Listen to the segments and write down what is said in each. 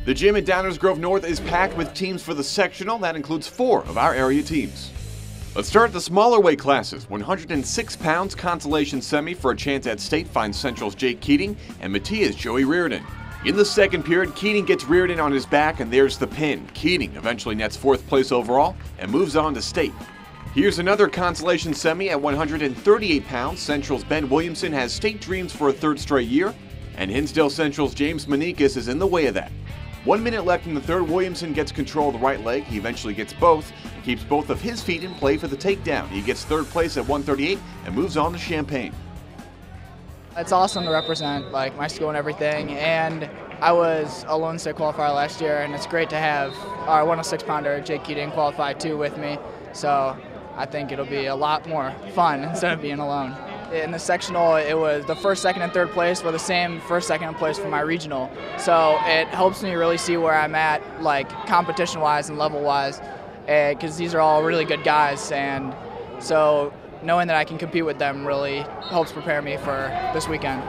The gym at Downers Grove North is packed with teams for the sectional. That includes 4 of our area teams. Let's start at the smaller weight classes. 106 pounds consolation semi for a chance at state finds Central's Jake Keating and Mattia's Joey Reardon. In the second period, Keating gets Reardon on his back and there's the pin. Keating eventually nets 4th place overall and moves on to state. Here's another consolation semi at 138 pounds. Central's Ben Williamson has state dreams for a 3rd straight year, and Hinsdale Central's James Manikis is in the way of that. 1 minute left in the third, Williamson gets control of the right leg. He eventually gets both and keeps both of his feet in play for the takedown. He gets 3rd place at 138 and moves on to Champaign. It's awesome to represent my school and everything, and I was a lone state qualifier last year, and it's great to have our 106-pounder Jake Keating qualify too with me, so I think it'll be a lot more fun instead of being alone. In the sectional, it was the 1st, 2nd, and 3rd place were the same 1st, 2nd, and place for my regional, so it helps me really see where I'm at, competition-wise and level-wise, because these are all really good guys, and so knowing that I can compete with them really helps prepare me for this weekend.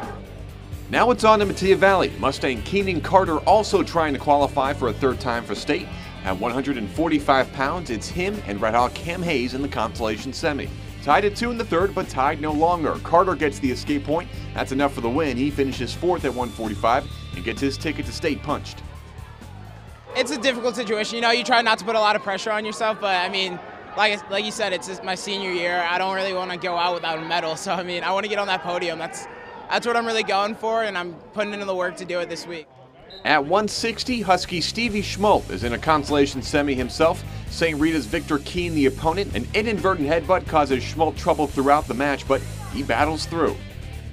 Now it's on to Mattia Valley. Mustang Keenan Carter also trying to qualify for a 3rd time for state. At 145 pounds, it's him and Red Hawk Cam Hayes in the consolation semi. Tied at 2 in the 3rd, but tied no longer. Carter gets the escape point. That's enough for the win. He finishes 4th at 145 and gets his ticket to state punched. It's a difficult situation. You try not to put a lot of pressure on yourself, but I mean, like you said, it's just my senior year. I don't really want to go out without a medal, so I mean, I want to get on that podium. That's what I'm really going for, and I'm putting in the work to do it this week. At 160, Husky Stevie Schmolt is in a consolation semi himself. St. Rita's Victor Keene the opponent. An inadvertent headbutt causes Schmolt trouble throughout the match, but he battles through.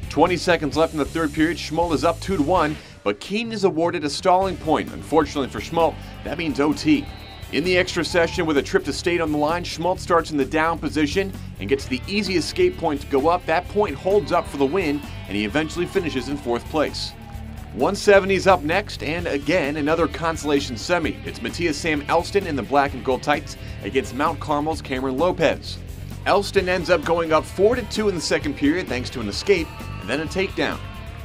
20 seconds left in the 3rd period. Schmolt is up 2-1, but Keene is awarded a stalling point. Unfortunately for Schmolt, that means OT. In the extra session with a trip to state on the line, Schmolt starts in the down position and gets the easy escape point to go up. That point holds up for the win, and he eventually finishes in 4th place. 170 is up next, and again, another consolation semi. It's Mattia Sam Elston in the black and gold tights against Mount Carmel's Cameron Lopez. Elston ends up going up 4-2 in the 2nd period thanks to an escape and then a takedown.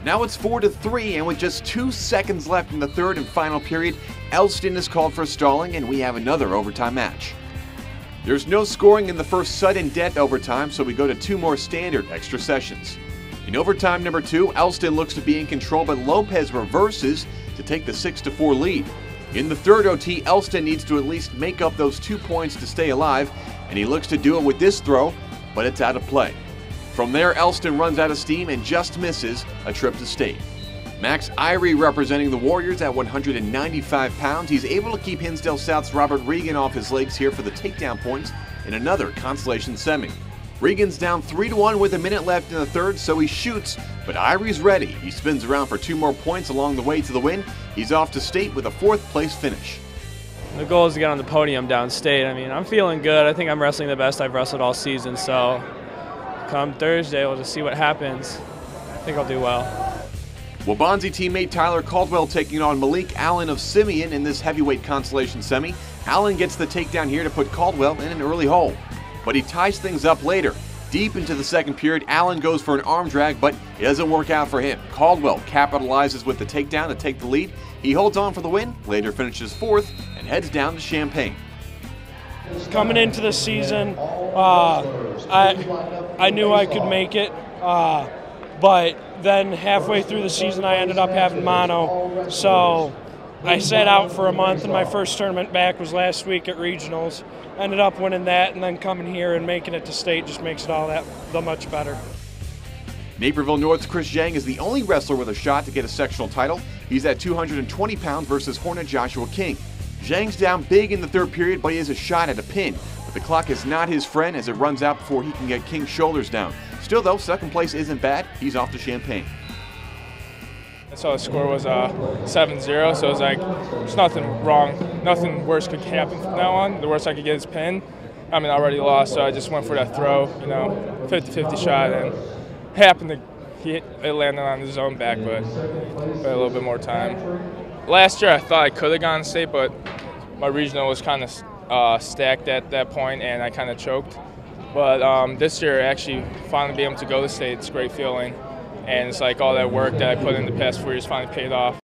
Now it's 4-3, and with just 2 seconds left in the 3rd and final period, Elston is called for stalling, and we have another overtime match. There's no scoring in the first sudden death overtime, so we go to 2 more standard extra sessions. In overtime number 2, Elston looks to be in control, but Lopez reverses to take the 6-4 lead. In the 3rd OT, Elston needs to at least make up those 2 points to stay alive, and he looks to do it with this throw, but it's out of play. From there, Elston runs out of steam and just misses a trip to state. Max Irie representing the Warriors at 195 pounds. He's able to keep Hinsdale South's Robert Regan off his legs here for the takedown points in another consolation semi. Regan's down 3-1 with a minute left in the 3rd, so he shoots, but Irie's ready. He spins around for 2 more points along the way to the win. He's off to state with a 4th place finish. The goal is to get on the podium downstate. I mean, I'm feeling good. I think I'm wrestling the best I've wrestled all season, so come Thursday, we'll just see what happens. I think I'll do well. Waubonsie teammate Tyler Caldwell taking on Malik Allen of Simeon in this heavyweight consolation semi. Allen gets the takedown here to put Caldwell in an early hole, but he ties things up later. Deep into the 2nd period, Allen goes for an arm drag, but it doesn't work out for him. Caldwell capitalizes with the takedown to take the lead. He holds on for the win, later finishes 4th, and heads down to Champaign. Coming into the season, I knew I could make it, but then halfway through the season I ended up having mono, so I sat out for a month, and my first tournament back was last week at regionals. Ended up winning that, and then coming here and making it to state just makes it all that much better. Naperville North's Chris Zhang is the only wrestler with a shot to get a sectional title. He's at 220 pounds versus Hornet Joshua King. Zhang's down big in the 3rd period, but he has a shot at a pin. But the clock is not his friend as it runs out before he can get King's shoulders down. Still though, 2nd place isn't bad. He's off to Champaign. I saw the score was 7-0, so it was like there's nothing wrong. Nothing worse could happen from now on. The worst I could get is pin. I mean, I already lost, so I just went for that throw, 50-50 shot, and happened to it landed on his own back, but a little bit more time. Last year I thought I could have gone state, but my regional was kind of stacked at that point, and I kind of choked. But this year, actually, finally being able to go to state, it's a great feeling. And it's like all that work that I put in the past 4 years finally paid off.